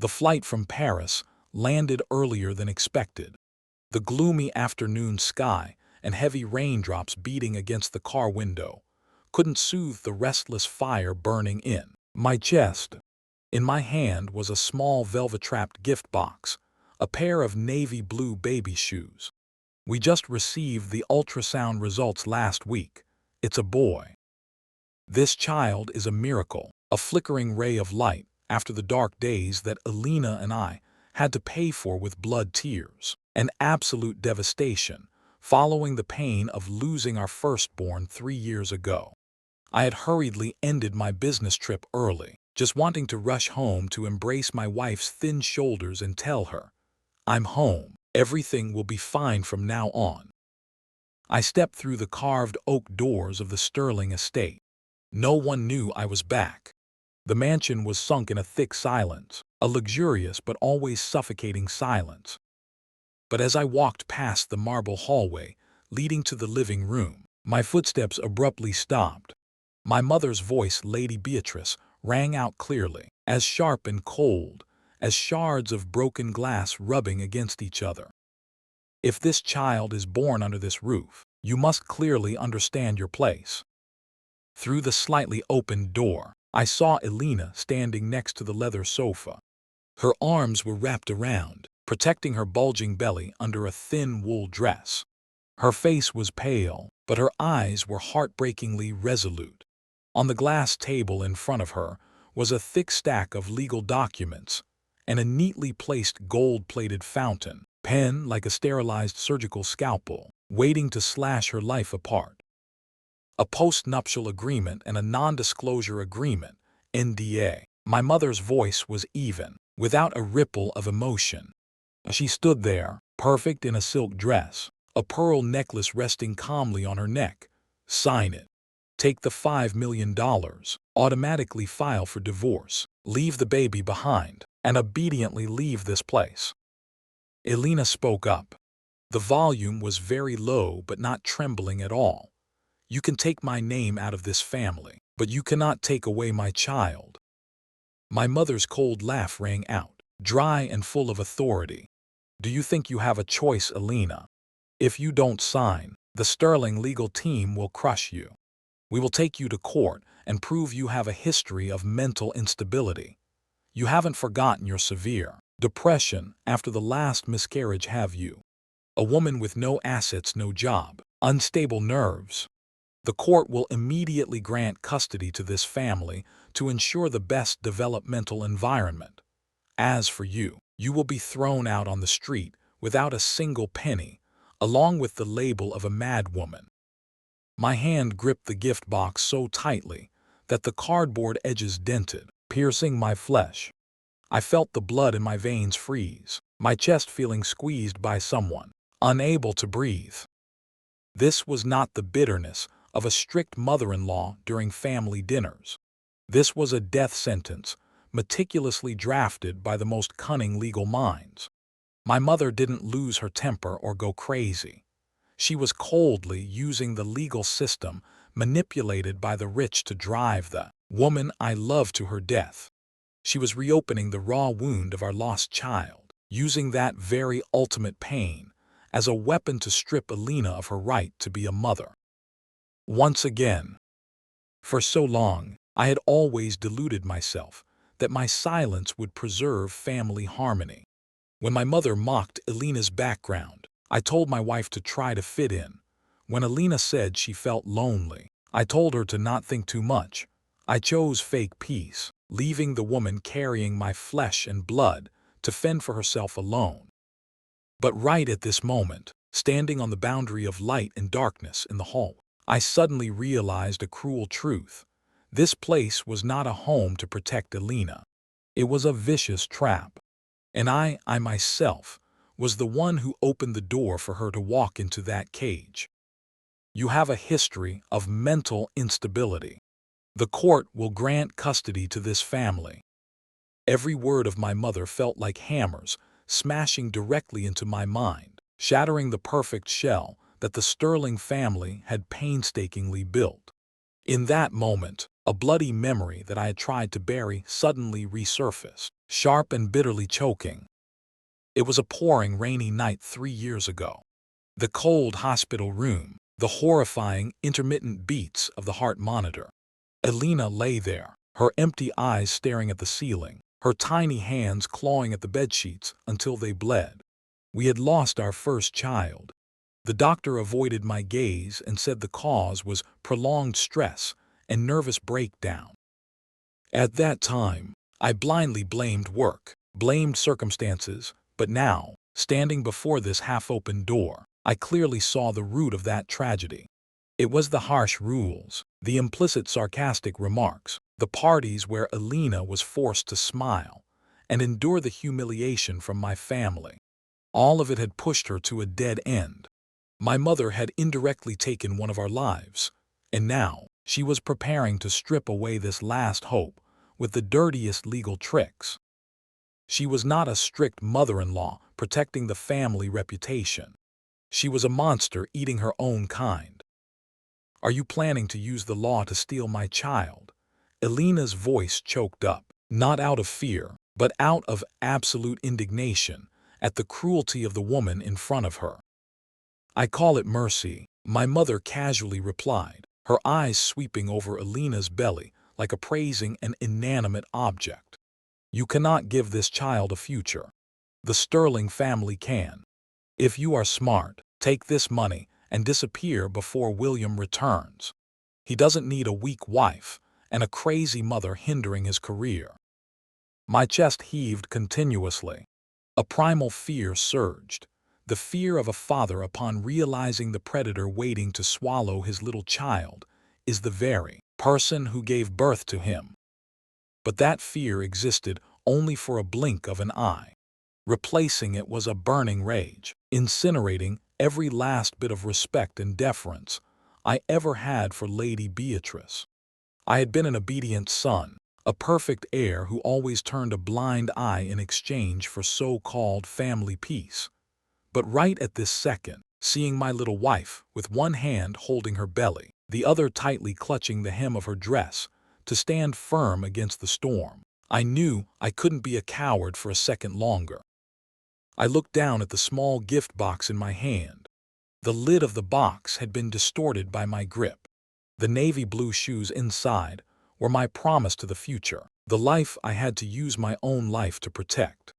The flight from Paris landed earlier than expected. The gloomy afternoon sky and heavy raindrops beating against the car window couldn't soothe the restless fire burning in my chest. In my hand was a small velvet-wrapped gift box, a pair of navy blue baby shoes. We just received the ultrasound results last week. It's a boy. This child is a miracle, a flickering ray of light after the dark days that Elena and I had to pay for with blood tears, and absolute devastation following the pain of losing our firstborn 3 years ago. I had hurriedly ended my business trip early, just wanting to rush home to embrace my wife's thin shoulders and tell her, "I'm home. Everything will be fine from now on." I stepped through the carved oak doors of the Sterling estate. No one knew I was back. The mansion was sunk in a thick silence, a luxurious but always suffocating silence. But as I walked past the marble hallway leading to the living room, my footsteps abruptly stopped. My mother's voice, Lady Beatrice, rang out clearly, as sharp and cold as shards of broken glass rubbing against each other. "If this child is born under this roof, you must clearly understand your place." Through the slightly opened door, I saw Elena standing next to the leather sofa. Her arms were wrapped around, protecting her bulging belly under a thin wool dress. Her face was pale, but her eyes were heartbreakingly resolute. On the glass table in front of her was a thick stack of legal documents and a neatly placed gold-plated fountain pen like a sterilized surgical scalpel, waiting to slash her life apart. A post-nuptial agreement and a non-disclosure agreement, NDA. My mother's voice was even, without a ripple of emotion. She stood there, perfect in a silk dress, a pearl necklace resting calmly on her neck. "Sign it. Take the $5 million, automatically file for divorce, leave the baby behind, and obediently leave this place." Elena spoke up. The volume was very low but not trembling at all. "You can take my name out of this family, but you cannot take away my child." My mother's cold laugh rang out, dry and full of authority. "Do you think you have a choice, Elena? If you don't sign, the Sterling legal team will crush you. We will take you to court and prove you have a history of mental instability. You haven't forgotten your severe depression after the last miscarriage, have you? A woman with no assets, no job, unstable nerves. The court will immediately grant custody to this family to ensure the best developmental environment. As for you, you will be thrown out on the street without a single penny, along with the label of a mad woman." My hand gripped the gift box so tightly that the cardboard edges dented, piercing my flesh. I felt the blood in my veins freeze, my chest feeling squeezed by someone, unable to breathe. This was not the bitterness of a strict mother-in-law during family dinners. This was a death sentence, meticulously drafted by the most cunning legal minds. My mother didn't lose her temper or go crazy. She was coldly using the legal system manipulated by the rich to drive the woman I loved to her death. She was reopening the raw wound of our lost child, using that very ultimate pain as a weapon to strip Elena of her right to be a mother. Once again. For so long, I had always deluded myself that my silence would preserve family harmony. When my mother mocked Elena's background, I told my wife to try to fit in. When Elena said she felt lonely, I told her to not think too much. I chose fake peace, leaving the woman carrying my flesh and blood to fend for herself alone. But right at this moment, standing on the boundary of light and darkness in the hall, I suddenly realized a cruel truth. This place was not a home to protect Elena. It was a vicious trap. And I myself, was the one who opened the door for her to walk into that cage. "You have a history of mental instability. The court will grant custody to this family." Every word of my mother felt like hammers smashing directly into my mind, shattering the perfect shell that the Sterling family had painstakingly built. In that moment, a bloody memory that I had tried to bury suddenly resurfaced, sharp and bitterly choking. It was a pouring rainy night 3 years ago. The cold hospital room, the horrifying intermittent beats of the heart monitor. Elena lay there, her empty eyes staring at the ceiling, her tiny hands clawing at the bedsheets until they bled. We had lost our first child. The doctor avoided my gaze and said the cause was prolonged stress and nervous breakdown. At that time, I blindly blamed work, blamed circumstances, but now, standing before this half-open door, I clearly saw the root of that tragedy. It was the harsh rules, the implicit sarcastic remarks, the parties where Elena was forced to smile and endure the humiliation from my family. All of it had pushed her to a dead end. My mother had indirectly taken one of our lives, and now she was preparing to strip away this last hope with the dirtiest legal tricks. She was not a strict mother-in-law protecting the family reputation. She was a monster eating her own kind. "Are you planning to use the law to steal my child?" Elena's voice choked up, not out of fear, but out of absolute indignation at the cruelty of the woman in front of her. "I call it mercy," my mother casually replied, her eyes sweeping over Elena's belly like appraising an inanimate object. "You cannot give this child a future. The Sterling family can. If you are smart, take this money and disappear before William returns. He doesn't need a weak wife and a crazy mother hindering his career." My chest heaved continuously. A primal fear surged, the fear of a father upon realizing the predator waiting to swallow his little child is the very person who gave birth to him. But that fear existed only for a blink of an eye. Replacing it was a burning rage, incinerating every last bit of respect and deference I ever had for Lady Beatrice. I had been an obedient son, a perfect heir who always turned a blind eye in exchange for so-called family peace. But right at this second, seeing my little wife with one hand holding her belly, the other tightly clutching the hem of her dress, to stand firm against the storm, I knew I couldn't be a coward for a second longer. I looked down at the small gift box in my hand. The lid of the box had been distorted by my grip. The navy blue shoes inside were my promise to the future, the life I had to use my own life to protect.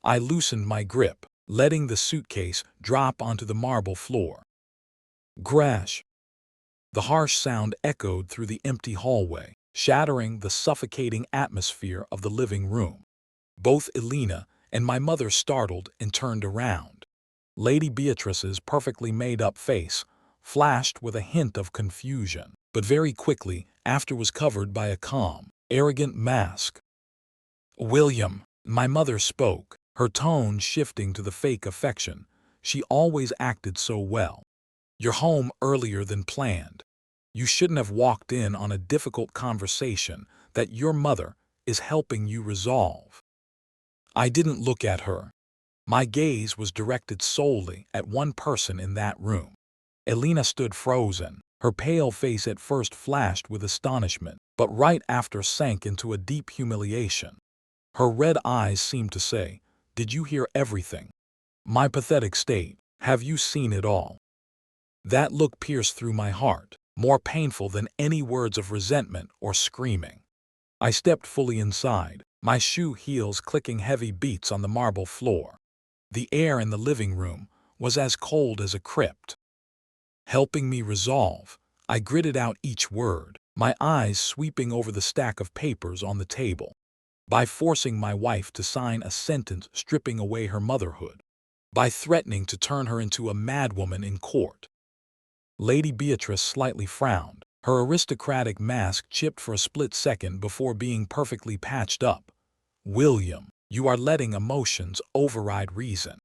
I loosened my grip, letting the suitcase drop onto the marble floor. Crash! The harsh sound echoed through the empty hallway, shattering the suffocating atmosphere of the living room. Both Elena and my mother startled and turned around. Lady Beatrice's perfectly made-up face flashed with a hint of confusion, but very quickly after was covered by a calm, arrogant mask. "William," my mother spoke, her tone shifting to the fake affection she always acted so well. "You're home earlier than planned. You shouldn't have walked in on a difficult conversation that your mother is helping you resolve." I didn't look at her. My gaze was directed solely at one person in that room. Elena stood frozen. Her pale face at first flashed with astonishment, but right after sank into a deep humiliation. Her red eyes seemed to say, "Did you hear everything? My pathetic state, have you seen it all?" That look pierced through my heart, more painful than any words of resentment or screaming. I stepped fully inside, my shoe heels clicking heavy beats on the marble floor. The air in the living room was as cold as a crypt. Helping me resolve, I gritted out each word, my eyes sweeping over the stack of papers on the table. By forcing my wife to sign a sentence stripping away her motherhood. By threatening to turn her into a madwoman in court. Lady Beatrice slightly frowned, her aristocratic mask chipped for a split second before being perfectly patched up. "William, you are letting emotions override reason.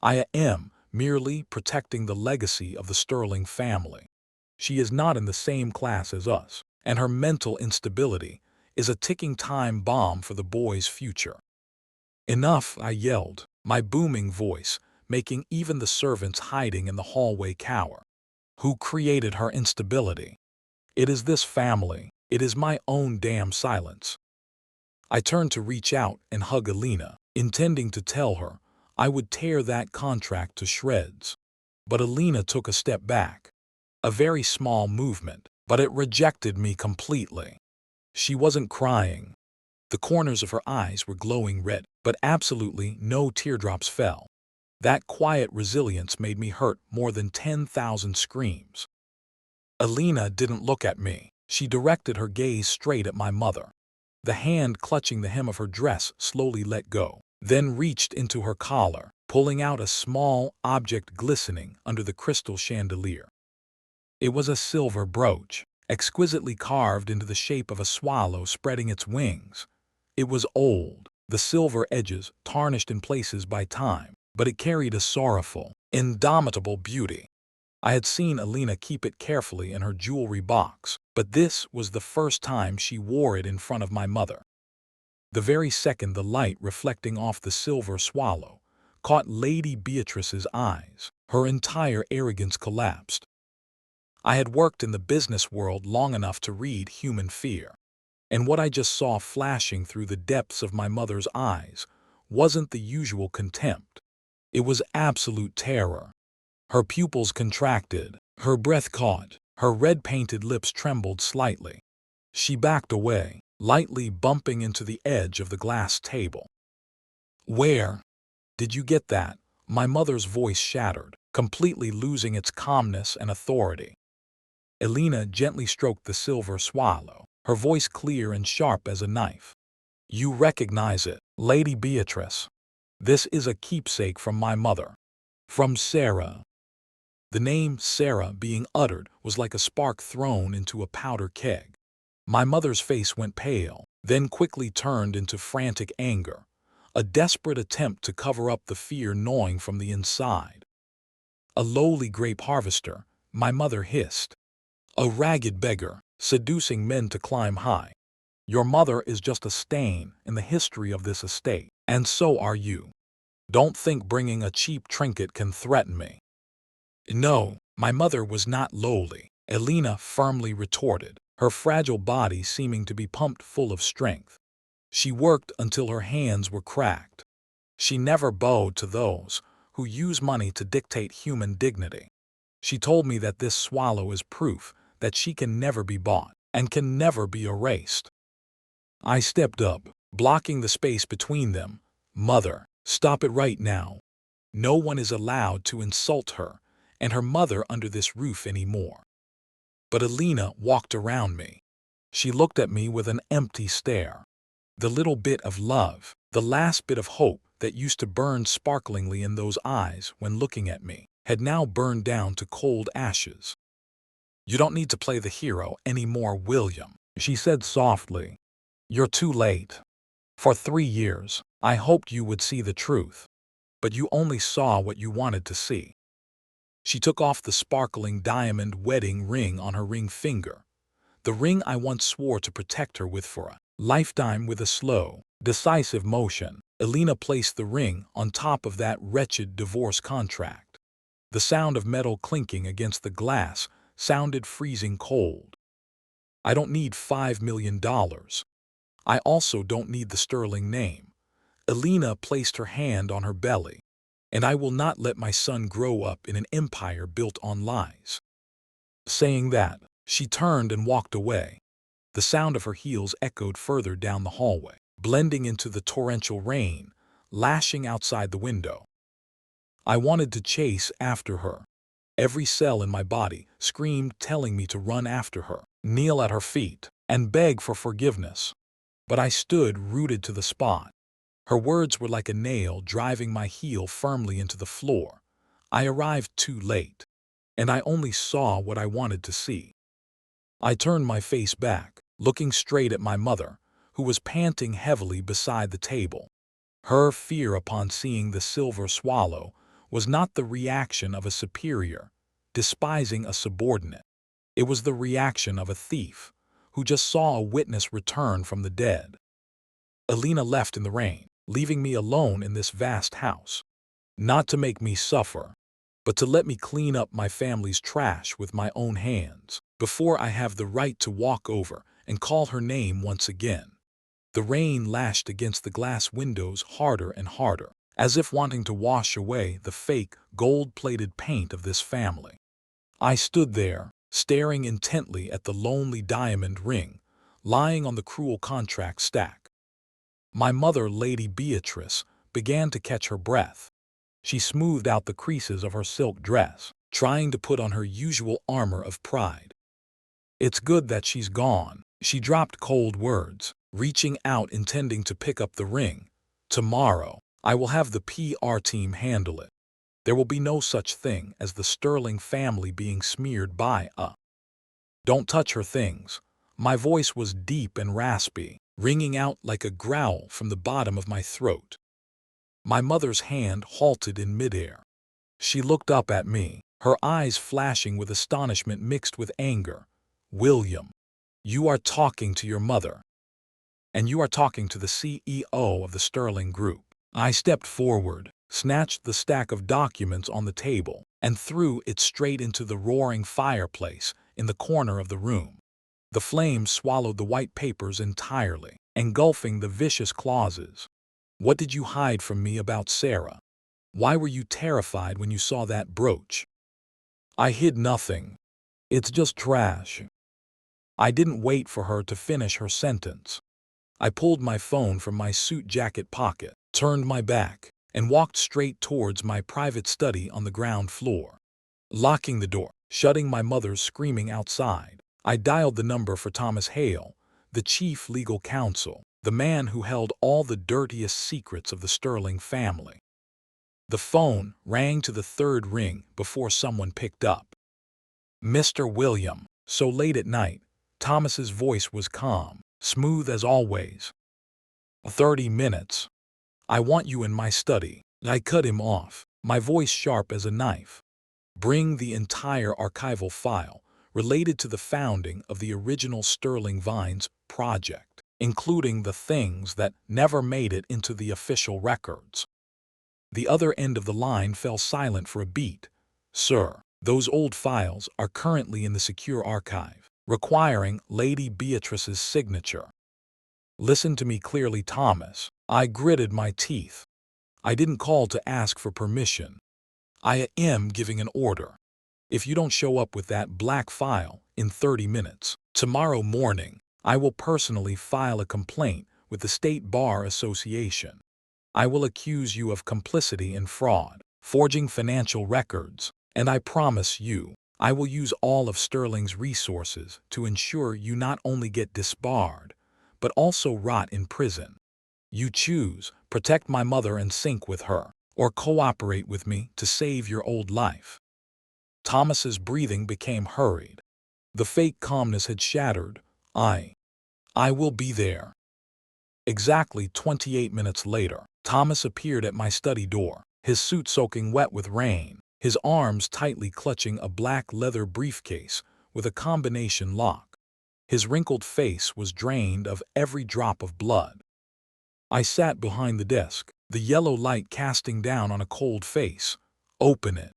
I am merely protecting the legacy of the Sterling family. She is not in the same class as us, and her mental instability is a ticking time bomb for the boy's future." "Enough," I yelled, my booming voice making even the servants hiding in the hallway cower. "Who created her instability? It is this family. It is my own damn silence. I turned to reach out and hug Elena, intending to tell her I would tear that contract to shreds. But Elena took a step back. A very small movement, but it rejected me completely. She wasn't crying. The corners of her eyes were glowing red, but absolutely no teardrops fell. That quiet resilience made me hurt more than 10,000 screams. Elena didn't look at me. She directed her gaze straight at my mother. The hand clutching the hem of her dress slowly let go, then reached into her collar, pulling out a small object glistening under the crystal chandelier. It was a silver brooch, exquisitely carved into the shape of a swallow spreading its wings. It was old, the silver edges tarnished in places by time, but it carried a sorrowful, indomitable beauty. I had seen Elena keep it carefully in her jewelry box, but this was the first time she wore it in front of my mother. The very second the light reflecting off the silver swallow caught Lady Beatrice's eyes, her entire arrogance collapsed. I had worked in the business world long enough to read human fear, and what I just saw flashing through the depths of my mother's eyes wasn't the usual contempt. It was absolute terror. Her pupils contracted, her breath caught, her red-painted lips trembled slightly. She backed away, lightly bumping into the edge of the glass table. "Where did you get that?" My mother's voice shattered, completely losing its calmness and authority. Elena gently stroked the silver swallow, her voice clear and sharp as a knife. "You recognize it, Lady Beatrice. This is a keepsake from my mother. From Sarah." The name Sarah being uttered was like a spark thrown into a powder keg. My mother's face went pale, then quickly turned into frantic anger, a desperate attempt to cover up the fear gnawing from the inside. "A lowly grape harvester," my mother hissed. "A ragged beggar, seducing men to climb high. Your mother is just a stain in the history of this estate, and so are you. Don't think bringing a cheap trinket can threaten me." "No, my mother was not lowly," Elena firmly retorted, her fragile body seeming to be pumped full of strength. "She worked until her hands were cracked. She never bowed to those who use money to dictate human dignity. She told me that this swallow is proof that she can never be bought and can never be erased." I stepped up, blocking the space between them. "Mother, stop it right now. No one is allowed to insult her and her mother under this roof anymore." But Elena walked around me. She looked at me with an empty stare. The little bit of love, the last bit of hope that used to burn sparklingly in those eyes when looking at me, had now burned down to cold ashes. "You don't need to play the hero anymore, William," she said softly. "You're too late. For 3 years, I hoped you would see the truth, but you only saw what you wanted to see." She took off the sparkling diamond wedding ring on her ring finger, the ring I once swore to protect her with for a lifetime. With a slow, decisive motion, Elena placed the ring on top of that wretched divorce contract. The sound of metal clinking against the glass sounded freezing cold. "I don't need $5 million. I also don't need the sterling name." Elena placed her hand on her belly. "And I will not let my son grow up in an empire built on lies." Saying that, she turned and walked away. The sound of her heels echoed further down the hallway, blending into the torrential rain, lashing outside the window. I wanted to chase after her. Every cell in my body screamed, telling me to run after her, kneel at her feet, and beg for forgiveness. But I stood rooted to the spot. Her words were like a nail driving my heel firmly into the floor. I arrived too late, and I only saw what I wanted to see. I turned my face back, looking straight at my mother, who was panting heavily beside the table. Her fear upon seeing the silver swallow was not the reaction of a superior, despising a subordinate. It was the reaction of a thief, who just saw a witness return from the dead. Elena left in the rain, leaving me alone in this vast house. Not to make me suffer, but to let me clean up my family's trash with my own hands before I have the right to walk over and call her name once again. The rain lashed against the glass windows harder and harder, as if wanting to wash away the fake, gold-plated paint of this family. I stood there, staring intently at the lonely diamond ring, lying on the cruel contract stack. My mother, Lady Beatrice, began to catch her breath. She smoothed out the creases of her silk dress, trying to put on her usual armor of pride. "It's good that she's gone." She dropped cold words, reaching out intending to pick up the ring. "Tomorrow, I will have the PR team handle it. There will be no such thing as the Sterling family being smeared by a—" "Don't touch her things." My voice was deep and raspy, ringing out like a growl from the bottom of my throat. My mother's hand halted in midair. She looked up at me, her eyes flashing with astonishment mixed with anger. "William, you are talking to your mother. And you are talking to the CEO of the Sterling Group." I stepped forward, snatched the stack of documents on the table, and threw it straight into the roaring fireplace in the corner of the room. The flames swallowed the white papers entirely, engulfing the vicious clauses. "What did you hide from me about Sarah? Why were you terrified when you saw that brooch?" "I hid nothing. It's just trash." I didn't wait for her to finish her sentence. I pulled my phone from my suit jacket pocket, turned my back, and walked straight towards my private study on the ground floor. Locking the door, shutting my mother's screaming outside, I dialed the number for Thomas Hale, the chief legal counsel, the man who held all the dirtiest secrets of the Sterling family. The phone rang to the third ring before someone picked up. "Mr. William." So late at night, Thomas's voice was calm, smooth as always. "30 minutes. I want you in my study." I cut him off, my voice sharp as a knife. "Bring the entire archival file related to the founding of the original Sterling Vines project, including the things that never made it into the official records." The other end of the line fell silent for a beat. "Sir, those old files are currently in the secure archive, requiring Lady Beatrice's signature." "Listen to me clearly, Thomas." I gritted my teeth. "I didn't call to ask for permission. I am giving an order. If you don't show up with that black file in 30 minutes, tomorrow morning, I will personally file a complaint with the State Bar Association. I will accuse you of complicity in fraud, forging financial records, and I promise you, I will use all of Sterling's resources to ensure you not only get disbarred, but also rot in prison. You choose, protect my mother and sink with her, or cooperate with me to save your old life." Thomas's breathing became hurried. The fake calmness had shattered. I will be there." Exactly 28 minutes later, Thomas appeared at my study door, his suit soaking wet with rain, his arms tightly clutching a black leather briefcase with a combination lock. His wrinkled face was drained of every drop of blood. I sat behind the desk, the yellow light casting down on a cold face. "Open it."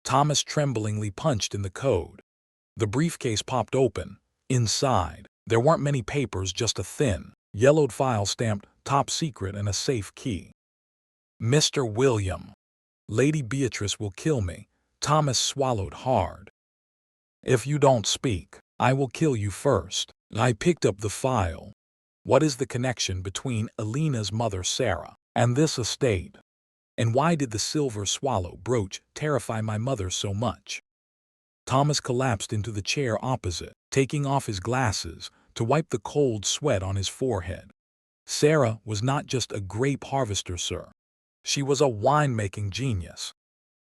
Thomas tremblingly punched in the code. The briefcase popped open. Inside, there weren't many papers, just a thin, yellowed file stamped "Top Secret" and a safe key. "Mr. William, Lady Beatrice will kill me." Thomas swallowed hard. "If you don't speak, I will kill you first." I picked up the file. What is the connection between Elena's mother Sarah and this estate? And why did the silver swallow brooch terrify my mother so much? Thomas collapsed into the chair opposite, taking off his glasses to wipe the cold sweat on his forehead. "Sarah was not just a grape harvester, sir. She was a winemaking genius.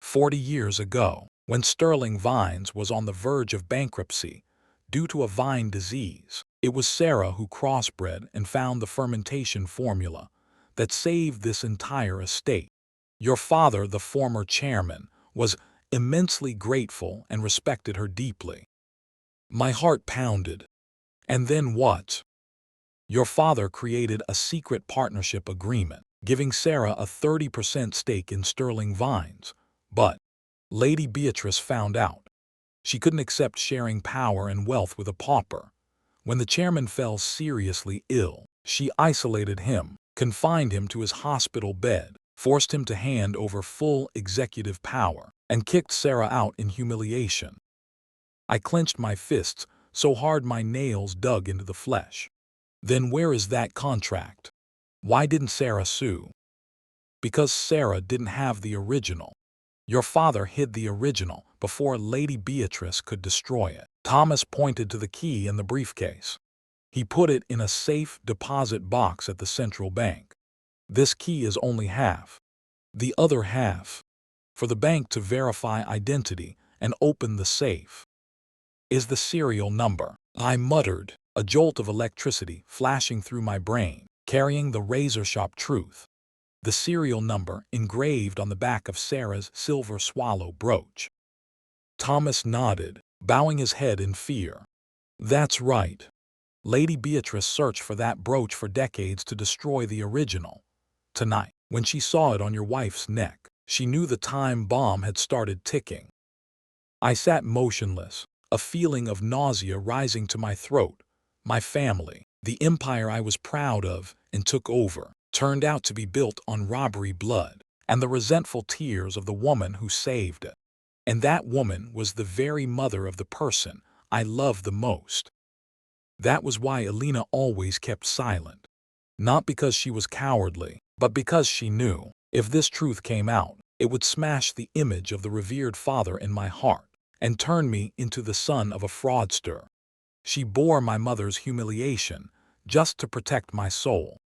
40 years ago, when Sterling Vines was on the verge of bankruptcy due to a vine disease, it was Sarah who crossbred and found the fermentation formula that saved this entire estate. Your father, the former chairman, was immensely grateful and respected her deeply." My heart pounded. "And then what?" "Your father created a secret partnership agreement, giving Sarah a 30% stake in Sterling Vines. But Lady Beatrice found out. She couldn't accept sharing power and wealth with a pauper. When the chairman fell seriously ill, she isolated him, confined him to his hospital bed, forced him to hand over full executive power, and kicked Sarah out in humiliation. I clenched my fists so hard my nails dug into the flesh. Then where is that contract? Why didn't Sarah sue? Because Sarah didn't have the original. Your father hid the original before Lady Beatrice could destroy it. Thomas pointed to the key in the briefcase. He put it in a safe deposit box at the central bank. This key is only half. The other half, for the bank to verify identity and open the safe, is the serial number. I muttered, a jolt of electricity flashing through my brain, carrying the razor-sharp truth. The serial number engraved on the back of Sarah's silver swallow brooch. Thomas nodded, bowing his head in fear. That's right. Lady Beatrice searched for that brooch for decades to destroy the original. Tonight, when she saw it on your wife's neck, she knew the time bomb had started ticking. I sat motionless, a feeling of nausea rising to my throat. My family, the empire I was proud of and took over, turned out to be built on robbery blood and the resentful tears of the woman who saved it. And that woman was the very mother of the person I loved the most. That was why Elena always kept silent. Not because she was cowardly, but because she knew, if this truth came out, it would smash the image of the revered father in my heart and turn me into the son of a fraudster. She bore my mother's humiliation just to protect my soul.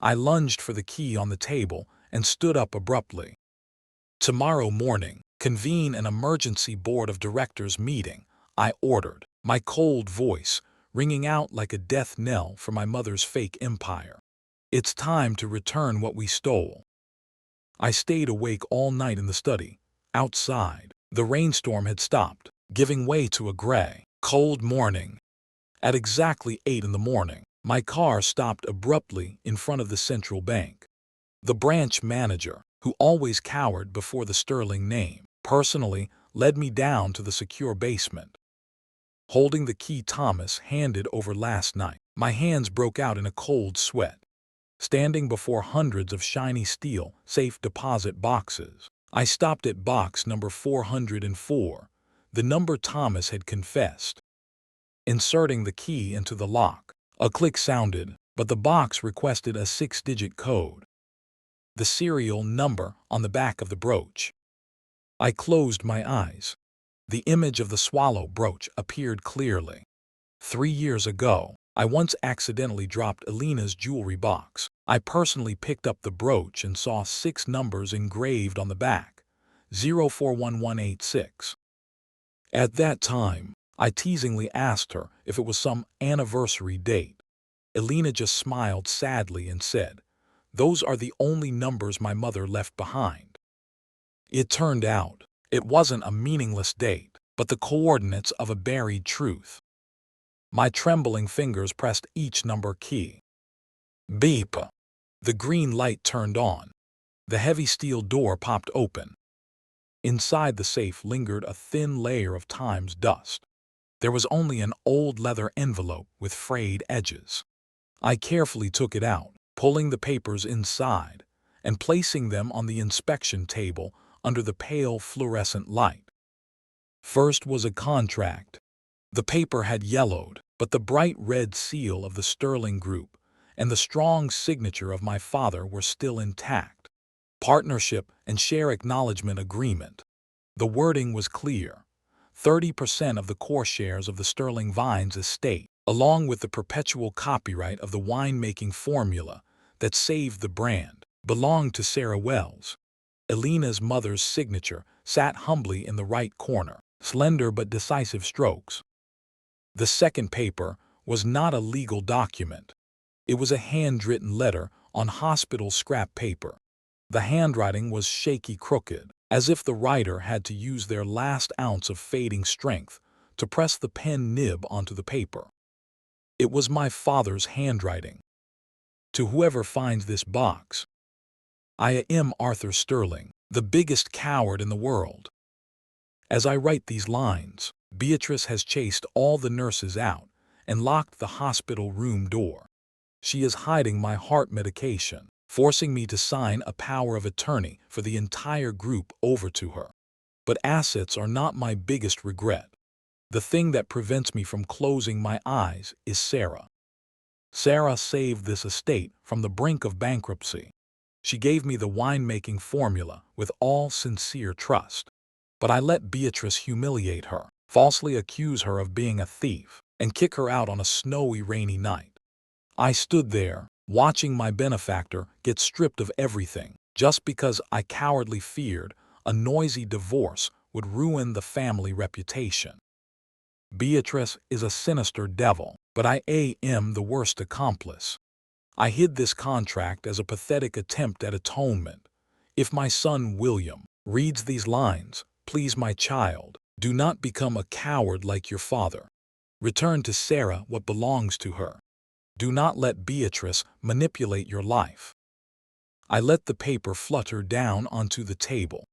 I lunged for the key on the table and stood up abruptly. Tomorrow morning, convene an emergency board of directors meeting, I ordered, my cold voice ringing out like a death knell for my mother's fake empire. It's time to return what we stole. I stayed awake all night in the study. Outside, the rainstorm had stopped, giving way to a gray, cold morning. At exactly 8 in the morning, my car stopped abruptly in front of the central bank. The branch manager, who always cowered before the sterling name, personally led me down to the secure basement. Holding the key Thomas handed over last night, my hands broke out in a cold sweat. Standing before hundreds of shiny steel safe deposit boxes, I stopped at box number 404, the number Thomas had confessed. Inserting the key into the lock, a click sounded, but the box requested a 6-digit code. The serial number on the back of the brooch. I closed my eyes. The image of the swallow brooch appeared clearly. 3 years ago, I once accidentally dropped Elena's jewelry box. I personally picked up the brooch and saw 6 numbers engraved on the back, 041186. At that time, I teasingly asked her if it was some anniversary date. Elena just smiled sadly and said, "Those are the only numbers my mother left behind." It turned out, it wasn't a meaningless date, but the coordinates of a buried truth. My trembling fingers pressed each number key. Beep! The green light turned on. The heavy steel door popped open. Inside the safe lingered a thin layer of time's dust. There was only an old leather envelope with frayed edges. I carefully took it out, pulling the papers inside and placing them on the inspection table under the pale fluorescent light. First was a contract. The paper had yellowed, but the bright red seal of the Sterling Group and the strong signature of my father were still intact. Partnership and share acknowledgement agreement. The wording was clear. 30% of the core shares of the Sterling Vines estate, along with the perpetual copyright of the winemaking formula that saved the brand, belonged to Sarah Wells. Elena's mother's signature sat humbly in the right corner, slender but decisive strokes. The second paper was not a legal document. It was a handwritten letter on hospital scrap paper. The handwriting was shaky crooked, as if the writer had to use their last ounce of fading strength to press the pen nib onto the paper. It was my father's handwriting. To whoever finds this box, I am Arthur Sterling, the biggest coward in the world. As I write these lines, Beatrice has chased all the nurses out and locked the hospital room door. She is hiding my heart medication, forcing me to sign a power of attorney for the entire group over to her. But assets are not my biggest regret. The thing that prevents me from closing my eyes is Sarah. Sarah saved this estate from the brink of bankruptcy. She gave me the winemaking formula with all sincere trust. But I let Beatrice humiliate her, falsely accuse her of being a thief, and kick her out on a snowy, rainy night. I stood there, watching my benefactor get stripped of everything, just because I cowardly feared a noisy divorce would ruin the family reputation. Beatrice is a sinister devil, but I am the worst accomplice. I hid this contract as a pathetic attempt at atonement. If my son William reads these lines, please, my child, do not become a coward like your father. Return to Sarah what belongs to her. Do not let Beatrice manipulate your life. I let the paper flutter down onto the table.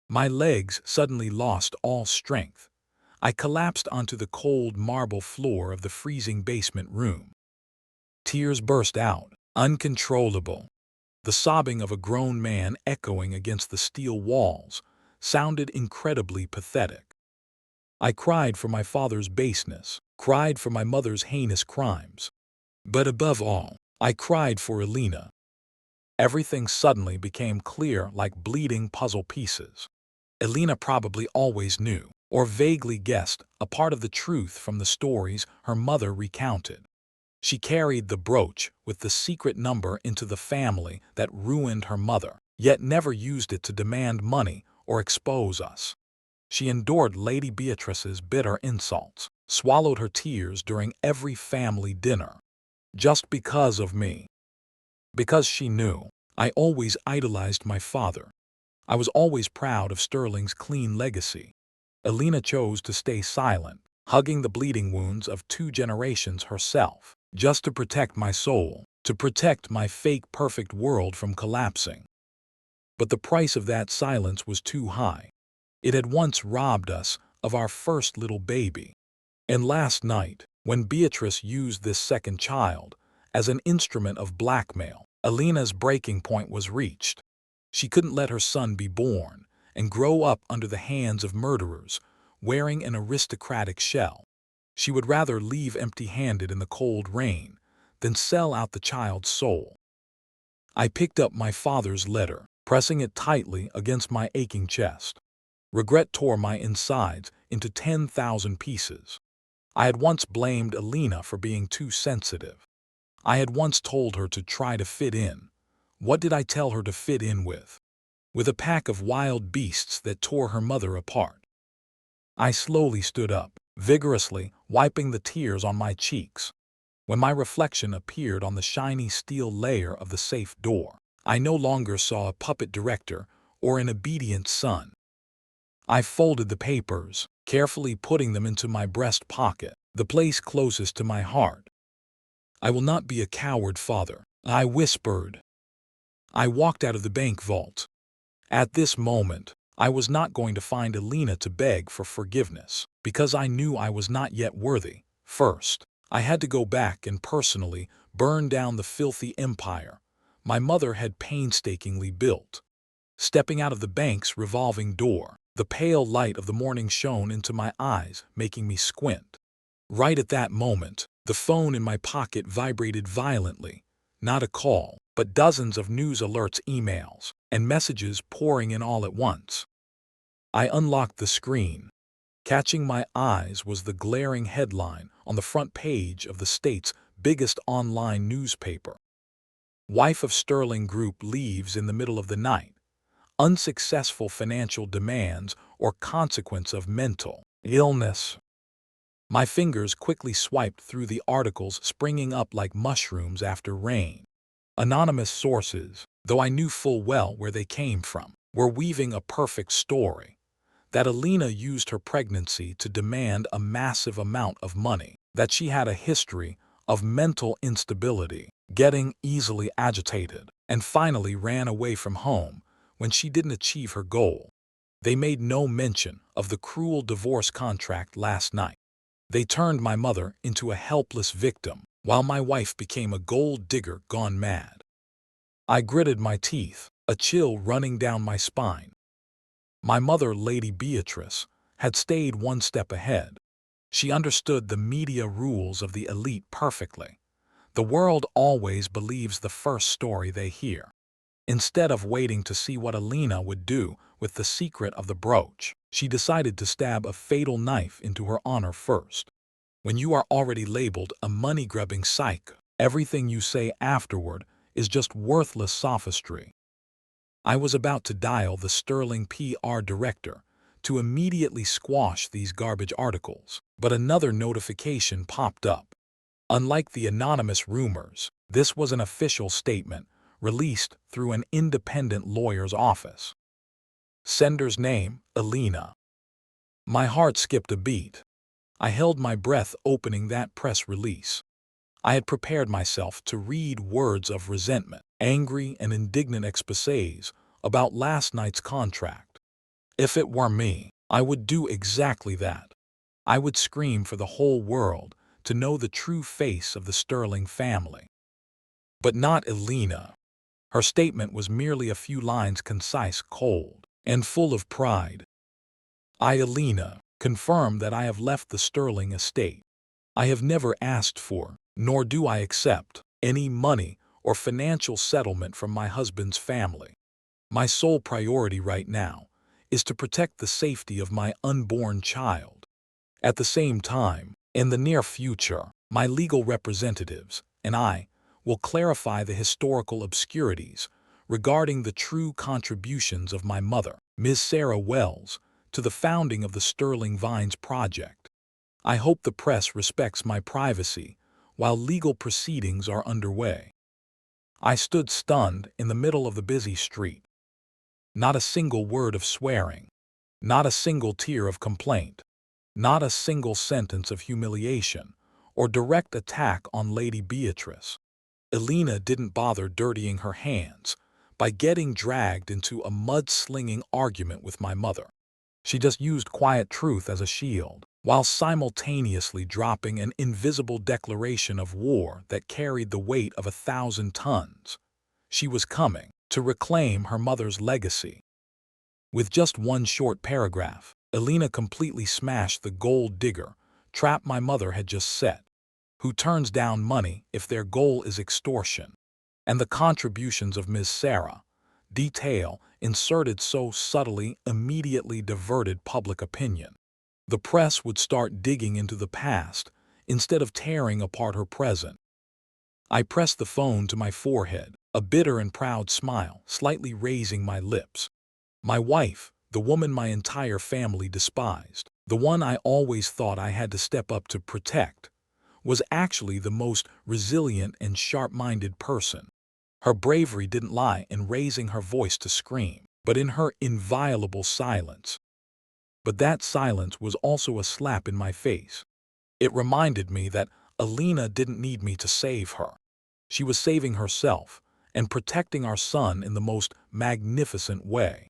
My legs suddenly lost all strength. I collapsed onto the cold marble floor of the freezing basement room. Tears burst out, uncontrollable. The sobbing of a grown man echoing against the steel walls sounded incredibly pathetic. I cried for my father's baseness, cried for my mother's heinous crimes. But above all, I cried for Elena. Everything suddenly became clear like bleeding puzzle pieces. Elena probably always knew, or vaguely guessed, a part of the truth from the stories her mother recounted. She carried the brooch with the secret number into the family that ruined her mother, yet never used it to demand money or expose us. She endured Lady Beatrice's bitter insults, swallowed her tears during every family dinner. Just because of me. Because she knew I always idolized my father. I was always proud of Sterling's clean legacy. Elena chose to stay silent, hugging the bleeding wounds of 2 generations herself, just to protect my soul, to protect my fake perfect world from collapsing. But the price of that silence was too high. It had once robbed us of our first little baby. And last night, when Beatrice used this second child as an instrument of blackmail, Elena's breaking point was reached. She couldn't let her son be born and grow up under the hands of murderers, wearing an aristocratic shell. She would rather leave empty-handed in the cold rain than sell out the child's soul. I picked up my father's letter, pressing it tightly against my aching chest. Regret tore my insides into 10,000 pieces. I had once blamed Elena for being too sensitive. I had once told her to try to fit in. What did I tell her to fit in with? With a pack of wild beasts that tore her mother apart. I slowly stood up, vigorously wiping the tears on my cheeks. When my reflection appeared on the shiny steel layer of the safe door, I no longer saw a puppet director or an obedient son. I folded the papers, carefully putting them into my breast pocket, the place closest to my heart. I will not be a coward, father, I whispered. I walked out of the bank vault. At this moment, I was not going to find Elena to beg for forgiveness, because I knew I was not yet worthy. First, I had to go back and personally burn down the filthy empire my mother had painstakingly built. Stepping out of the bank's revolving door, the pale light of the morning shone into my eyes, making me squint. Right at that moment, the phone in my pocket vibrated violently. Not a call, but dozens of news alerts, emails, and messages pouring in all at once. I unlocked the screen. Catching my eyes was the glaring headline on the front page of the state's biggest online newspaper. Wife of Sterling Group leaves in the middle of the night. Unsuccessful financial demands or consequence of mental illness. My fingers quickly swiped through the articles, springing up like mushrooms after rain. Anonymous sources, though I knew full well where they came from, were weaving a perfect story. That Elena used her pregnancy to demand a massive amount of money, that she had a history of mental instability, getting easily agitated, and finally ran away from home when she didn't achieve her goal. They made no mention of the cruel divorce contract last night. They turned my mother into a helpless victim, while my wife became a gold digger gone mad. I gritted my teeth, a chill running down my spine. My mother, Lady Beatrice, had stayed one step ahead. She understood the media rules of the elite perfectly. The world always believes the first story they hear. Instead of waiting to see what Elena would do with the secret of the brooch, she decided to stab a fatal knife into her honor first. When you are already labeled a money-grubbing psycho, everything you say afterward is just worthless sophistry. I was about to dial the sterling PR director to immediately squash these garbage articles, but another notification popped up. Unlike the anonymous rumors, this was an official statement released through an independent lawyer's office. Sender's name, Elena. My heart skipped a beat. I held my breath opening that press release. I had prepared myself to read words of resentment, angry and indignant exposés about last night's contract. If it were me, I would do exactly that. I would scream for the whole world to know the true face of the Sterling family. But not Elena. Her statement was merely a few lines, concise, cold, and full of pride. I, Elena, confirm that I have left the Sterling estate. I have never asked for, nor do I accept, any money or financial settlement from my husband's family. My sole priority right now is to protect the safety of my unborn child. At the same time, in the near future, my legal representatives and I will clarify the historical obscurities regarding the true contributions of my mother, Ms. Sarah Wells, to the founding of the Sterling Vines Project. I hope the press respects my privacy while legal proceedings are underway. I stood stunned in the middle of the busy street. Not a single word of swearing, not a single tear of complaint, not a single sentence of humiliation or direct attack on Lady Beatrice. Elena didn't bother dirtying her hands by getting dragged into a mud-slinging argument with my mother. She just used quiet truth as a shield, while simultaneously dropping an invisible declaration of war that carried the weight of 1,000 tons. She was coming to reclaim her mother's legacy. With just one short paragraph, Elena completely smashed the gold digger trap my mother had just set. Who turns down money if their goal is extortion? And the contributions of Ms. Sarah, detail inserted so subtly, immediately diverted public opinion. The press would start digging into the past instead of tearing apart her present. I pressed the phone to my forehead, a bitter and proud smile slightly raising my lips. My wife, the woman my entire family despised, the one I always thought I had to step up to protect, was actually the most resilient and sharp-minded person. Her bravery didn't lie in raising her voice to scream, but in her inviolable silence. But that silence was also a slap in my face. It reminded me that Elena didn't need me to save her. She was saving herself and protecting our son in the most magnificent way.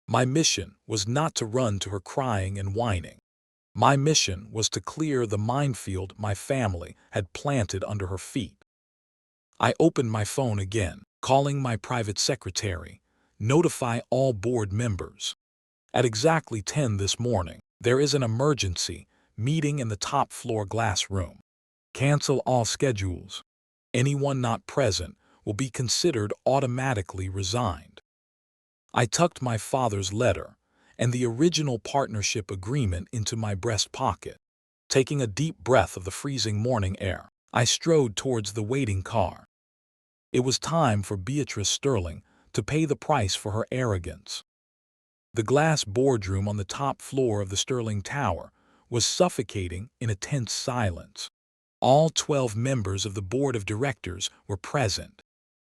My mission was not to run to her crying and whining. My mission was to clear the minefield my family had planted under her feet. I opened my phone again, calling my private secretary, notify all board members. At exactly 10 this morning, there is an emergency meeting in the top floor glass room. Cancel all schedules. Anyone not present will be considered automatically resigned. I tucked my father's letter and the original partnership agreement into my breast pocket. Taking a deep breath of the freezing morning air, I strode towards the waiting car. It was time for Beatrice Sterling to pay the price for her arrogance. The glass boardroom on the top floor of the Sterling Tower was suffocating in a tense silence. All 12 members of the board of directors were present.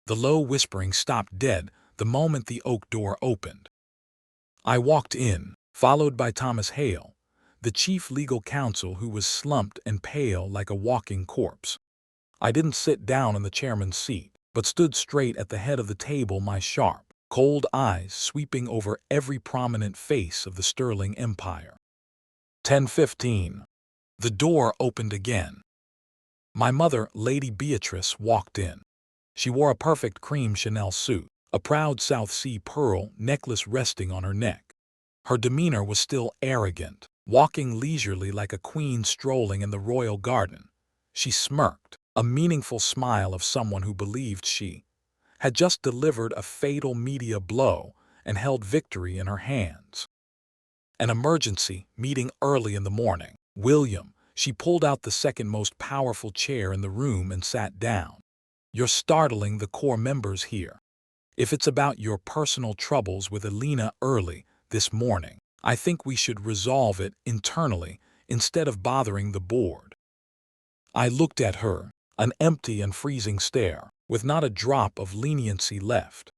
The low whispering stopped dead the moment the oak door opened. I walked in, followed by Thomas Hale, the chief legal counsel, who was slumped and pale like a walking corpse. I didn't sit down in the chairman's seat, but stood straight at the head of the table, my sharp, cold eyes sweeping over every prominent face of the Sterling Empire. 10:15. The door opened again. My mother, Lady Beatrice, walked in. She wore a perfect cream Chanel suit, a proud South Sea pearl necklace resting on her neck. Her demeanor was still arrogant, walking leisurely like a queen strolling in the royal garden. She smirked, a meaningful smile of someone who believed she had just delivered a fatal media blow and held victory in her hands. An emergency meeting early in the morning. William, she pulled out the second most powerful chair in the room and sat down. You're startling the core members here. If it's about your personal troubles with Elena early this morning, I think we should resolve it internally instead of bothering the board. I looked at her, an empty and freezing stare, with not a drop of leniency left.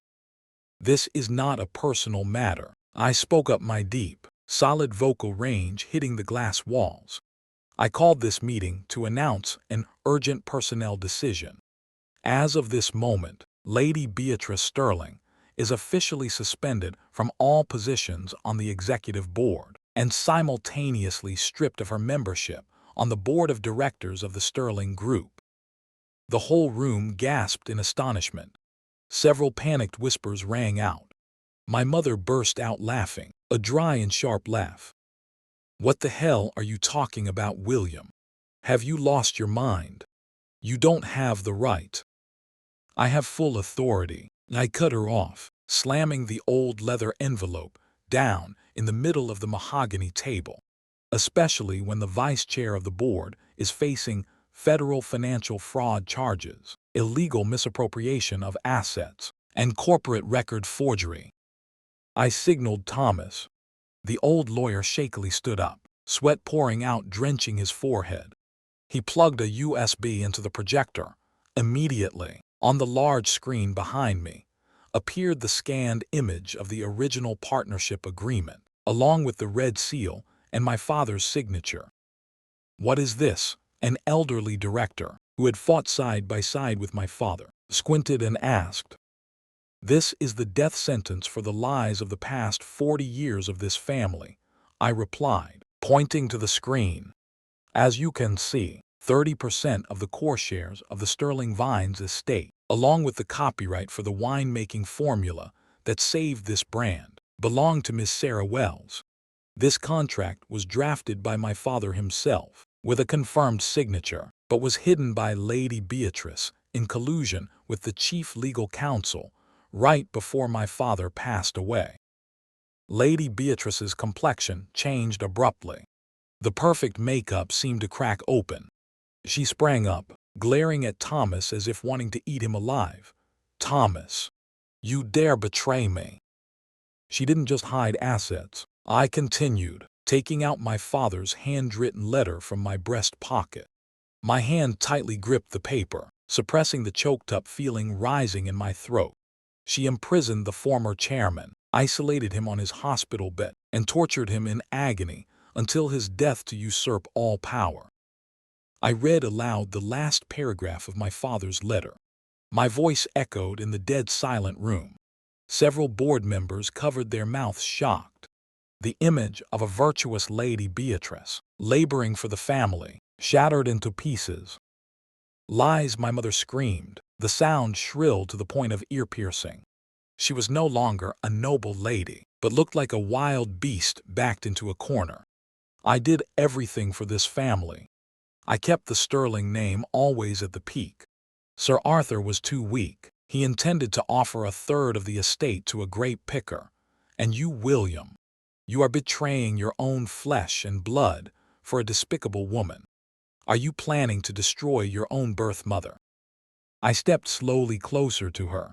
This is not a personal matter. I spoke up, my deep, solid vocal range hitting the glass walls. I called this meeting to announce an urgent personnel decision. As of this moment, Lady Beatrice Sterling is officially suspended from all positions on the executive board and simultaneously stripped of her membership on the board of directors of the Sterling Group. The whole room gasped in astonishment. Several panicked whispers rang out. My mother burst out laughing, a dry and sharp laugh. What the hell are you talking about, William? Have you lost your mind? You don't have the right. I have full authority. I cut her off, slamming the old leather envelope down in the middle of the mahogany table, especially when the vice chair of the board is facing federal financial fraud charges, illegal misappropriation of assets, and corporate record forgery. I signaled Thomas. The old lawyer shakily stood up, sweat pouring out, drenching his forehead. He plugged a USB into the projector. Immediately, on the large screen behind me, appeared the scanned image of the original partnership agreement, along with the red seal and my father's signature. What is this? An elderly director, who had fought side by side with my father, squinted and asked. This is the death sentence for the lies of the past 40 years of this family, I replied, pointing to the screen. As you can see, 30% of the core shares of the Sterling Vines estate, along with the copyright for the winemaking formula that saved this brand, belong to Miss Sarah Wells. This contract was drafted by my father himself, with a confirmed signature, but was hidden by Lady Beatrice in collusion with the chief legal counsel right before my father passed away. Lady Beatrice's complexion changed abruptly. The perfect makeup seemed to crack open. She sprang up, glaring at Thomas as if wanting to eat him alive. Thomas, you dare betray me? She didn't just hide assets, I continued, taking out my father's handwritten letter from my breast pocket. My hand tightly gripped the paper, suppressing the choked-up feeling rising in my throat. She imprisoned the former chairman, isolated him on his hospital bed, and tortured him in agony until his death to usurp all power. I read aloud the last paragraph of my father's letter. My voice echoed in the dead silent room. Several board members covered their mouths shocked. The image of a virtuous Lady Beatrice, laboring for the family, shattered into pieces. Lies, my mother screamed, the sound shrill to the point of ear-piercing. She was no longer a noble lady, but looked like a wild beast backed into a corner. I did everything for this family. I kept the Sterling name always at the peak. Sir Arthur was too weak. He intended to offer a third of the estate to a grape picker. And you, William, you are betraying your own flesh and blood for a despicable woman. Are you planning to destroy your own birth mother? I stepped slowly closer to her.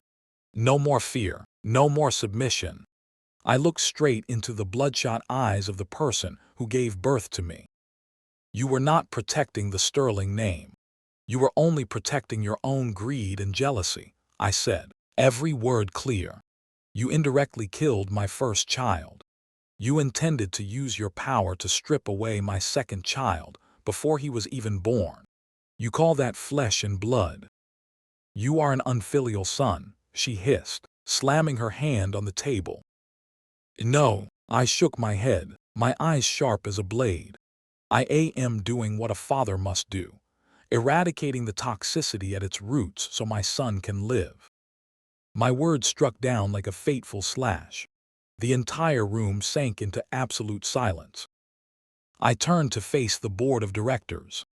No more fear, no more submission. I looked straight into the bloodshot eyes of the person who gave birth to me. You were not protecting the Sterling name. You were only protecting your own greed and jealousy, I said, every word clear. You indirectly killed my first child. You intended to use your power to strip away my second child before he was even born. You call that flesh and blood. You are an unfilial son, she hissed, slamming her hand on the table. "No," I shook my head, my eyes sharp as a blade. "I am doing what a father must do, eradicating the toxicity at its roots so my son can live." My words struck down like a fateful slash. The entire room sank into absolute silence. I turned to face the board of directors.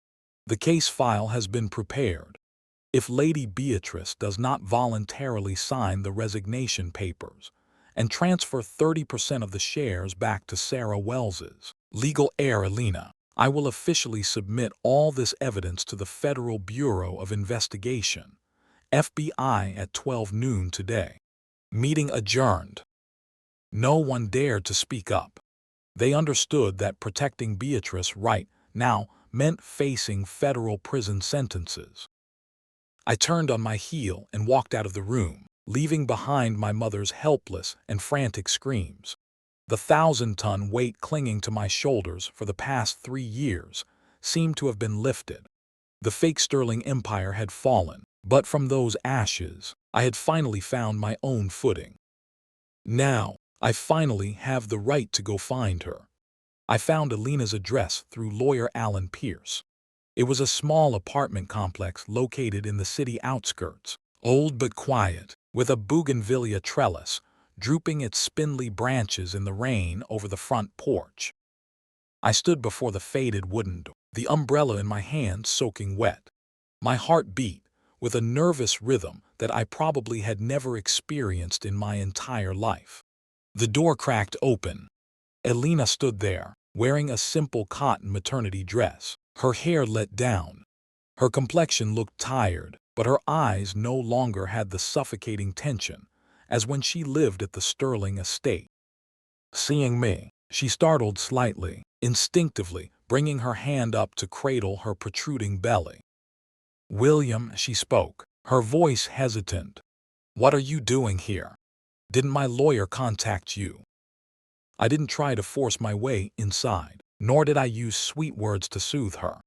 "The case file has been prepared. If Lady Beatrice does not voluntarily sign the resignation papers and transfer 30% of the shares back to Sarah Wells's legal heir Elena, I will officially submit all this evidence to the Federal Bureau of Investigation, FBI, at 12 noon today." Meeting adjourned. No one dared to speak up. They understood that protecting Beatrice right now meant facing federal prison sentences. I turned on my heel and walked out of the room, leaving behind my mother's helpless and frantic screams. The 1,000-ton weight clinging to my shoulders for the past 3 years seemed to have been lifted. The fake Sterling Empire had fallen, but from those ashes, I had finally found my own footing. Now, I finally have the right to go find her. I found Elena's address through lawyer Alan Pierce. It was a small apartment complex located in the city outskirts, old but quiet, with a bougainvillea trellis drooping its spindly branches in the rain over the front porch. I stood before the faded wooden door, the umbrella in my hand soaking wet. My heart beat with a nervous rhythm that I probably had never experienced in my entire life. The door cracked open. Elena stood there, wearing a simple cotton maternity dress, her hair let down. Her complexion looked tired, but her eyes no longer had the suffocating tension as when she lived at the Sterling estate. Seeing me, she startled slightly, instinctively bringing her hand up to cradle her protruding belly. "William," she spoke, her voice hesitant. "What are you doing here? Didn't my lawyer contact you?" I didn't try to force my way inside, nor did I use sweet words to soothe her.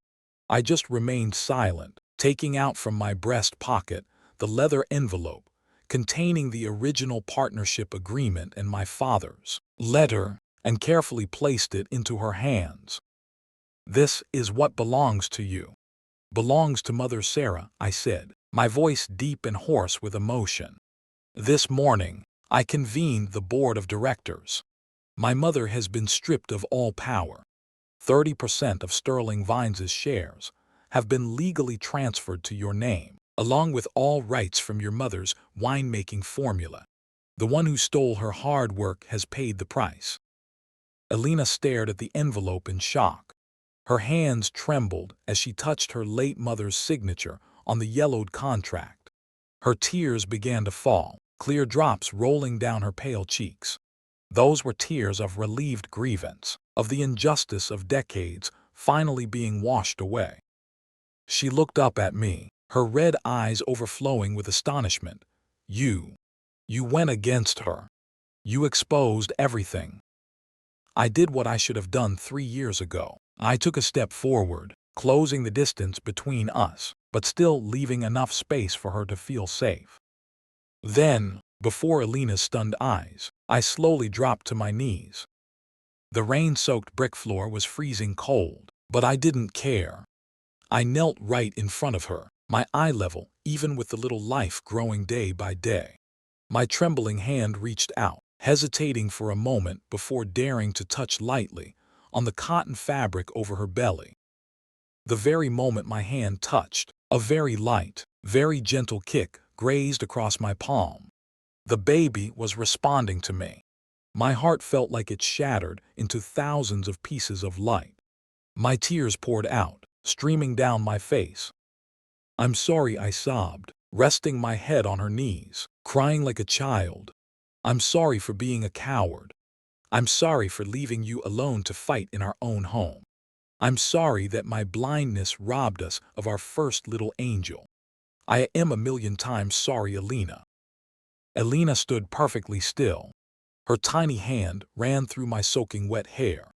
I just remained silent, taking out from my breast pocket the leather envelope containing the original partnership agreement and my father's letter, and carefully placed it into her hands. "This is what belongs to you. Belongs to Mother Sarah," I said, my voice deep and hoarse with emotion. "This morning, I convened the board of directors. My mother has been stripped of all power. 30% of Sterling Vines's shares have been legally transferred to your name, along with all rights from your mother's winemaking formula. The one who stole her hard work has paid the price." Elena stared at the envelope in shock. Her hands trembled as she touched her late mother's signature on the yellowed contract. Her tears began to fall, clear drops rolling down her pale cheeks. Those were tears of relieved grievance, of the injustice of decades finally being washed away. She looked up at me, her red eyes overflowing with astonishment. You went against her. You exposed everything." I did what I should have done 3 years ago. I took a step forward, closing the distance between us, but still leaving enough space for her to feel safe. Then, before Elena's stunned eyes, I slowly dropped to my knees. The rain-soaked brick floor was freezing cold, but I didn't care. I knelt right in front of her, my eye level even with the little life growing day by day. My trembling hand reached out, hesitating for a moment before daring to touch lightly on the cotton fabric over her belly. The very moment my hand touched, a very light, very gentle kick grazed across my palm. The baby was responding to me. My heart felt like it shattered into thousands of pieces of light. My tears poured out, streaming down my face. "I'm sorry," I sobbed, resting my head on her knees, crying like a child. "I'm sorry for being a coward. I'm sorry for leaving you alone to fight in our own home. I'm sorry that my blindness robbed us of our first little angel. I am a million times sorry, Elena." Elena stood perfectly still. Her tiny hand ran through my soaking wet hair.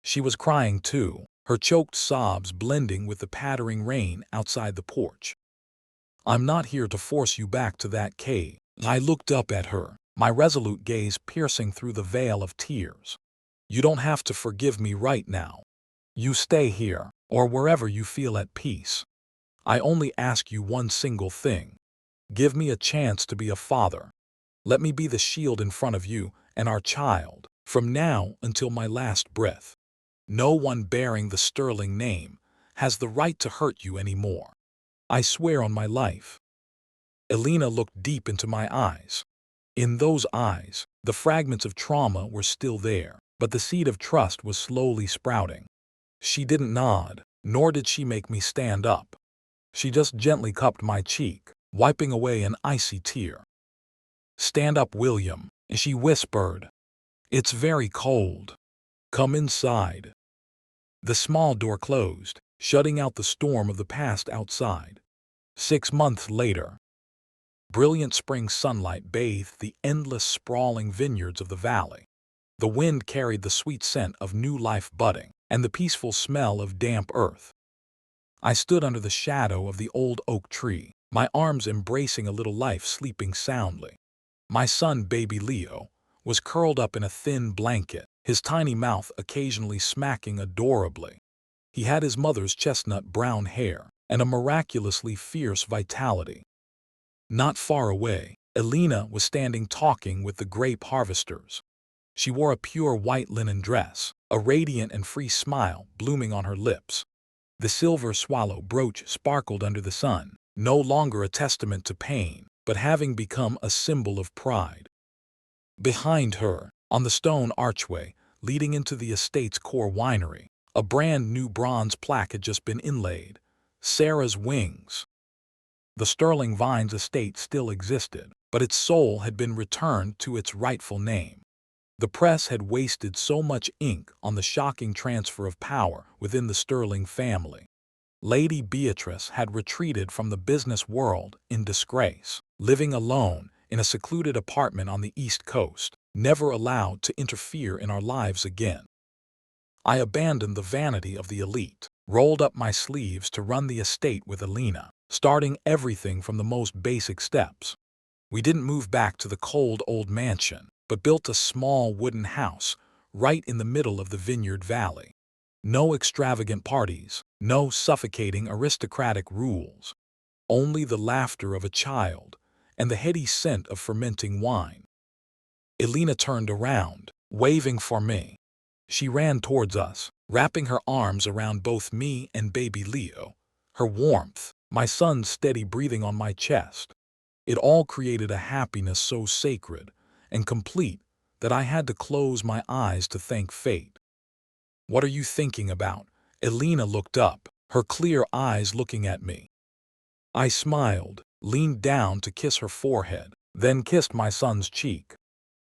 She was crying too, her choked sobs blending with the pattering rain outside the porch. "I'm not here to force you back to that cave," I looked up at her, my resolute gaze piercing through the veil of tears. You don't have to forgive me right now. You stay here, or wherever you feel at peace. I only ask you one single thing. Give me a chance to be a father. Let me be the shield in front of you and our child, from now until my last breath. No one bearing the sterling name has the right to hurt you anymore. I swear on my life. Elena looked deep into my eyes. In those eyes, the fragments of trauma were still there, but the seed of trust was slowly sprouting. She didn't nod, nor did she make me stand up. She just gently cupped my cheek, wiping away an icy tear. "Stand up, William," she whispered. "It's very cold. Come inside." The small door closed, shutting out the storm of the past outside. 6 months later, brilliant spring sunlight bathed the endless sprawling vineyards of the valley. The wind carried the sweet scent of new life budding and the peaceful smell of damp earth. I stood under the shadow of the old oak tree, my arms embracing a little life sleeping soundly. My son, baby Leo, was curled up in a thin blanket, his tiny mouth occasionally smacking adorably. He had his mother's chestnut brown hair and a miraculously fierce vitality. Not far away, Elena was standing talking with the grape harvesters. She wore a pure white linen dress, a radiant and free smile blooming on her lips. The silver swallow brooch sparkled under the sun, no longer a testament to pain, but having become a symbol of pride. Behind her, on the stone archway leading into the estate's core winery, a brand new bronze plaque had just been inlaid: Sarah's Wings. The Sterling Vines estate still existed, but its soul had been returned to its rightful name. The press had wasted so much ink on the shocking transfer of power within the Sterling family. Lady Beatrice had retreated from the business world in disgrace, living alone in a secluded apartment on the East Coast, never allowed to interfere in our lives again. I abandoned the vanity of the elite, rolled up my sleeves to run the estate with Elena, starting everything from the most basic steps. We didn't move back to the cold old mansion, but built a small wooden house right in the middle of the vineyard valley. No extravagant parties, no suffocating aristocratic rules. Only the laughter of a child and the heady scent of fermenting wine. Elena turned around, waving for me. She ran towards us, wrapping her arms around both me and baby Leo. Her warmth, my son's steady breathing on my chest. It all created a happiness so sacred and complete that I had to close my eyes to thank fate. "What are you thinking about?" Elena looked up, her clear eyes looking at me. I smiled, leaned down to kiss her forehead, then kissed my son's cheek.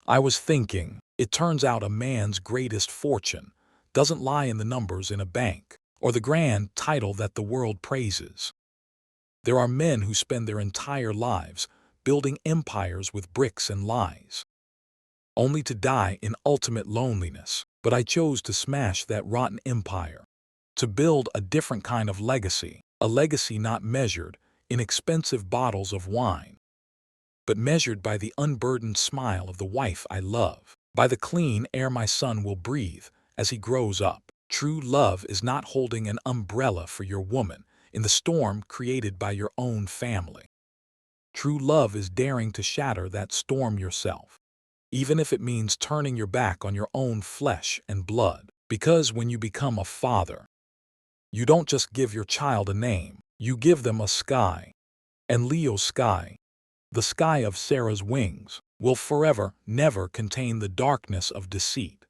"I was thinking, it turns out a man's greatest fortune doesn't lie in the numbers in a bank or the grand title that the world praises. There are men who spend their entire lives building empires with bricks and lies, only to die in ultimate loneliness. But I chose to smash that rotten empire, to build a different kind of legacy, a legacy not measured in expensive bottles of wine, but measured by the unburdened smile of the wife I love, by the clean air my son will breathe as he grows up. True love is not holding an umbrella for your woman in the storm created by your own family. True love is daring to shatter that storm yourself, even if it means turning your back on your own flesh and blood. Because when you become a father, you don't just give your child a name, you give them a sky. And Leo's sky, the sky of Sarah's wings, will forever never contain the darkness of deceit.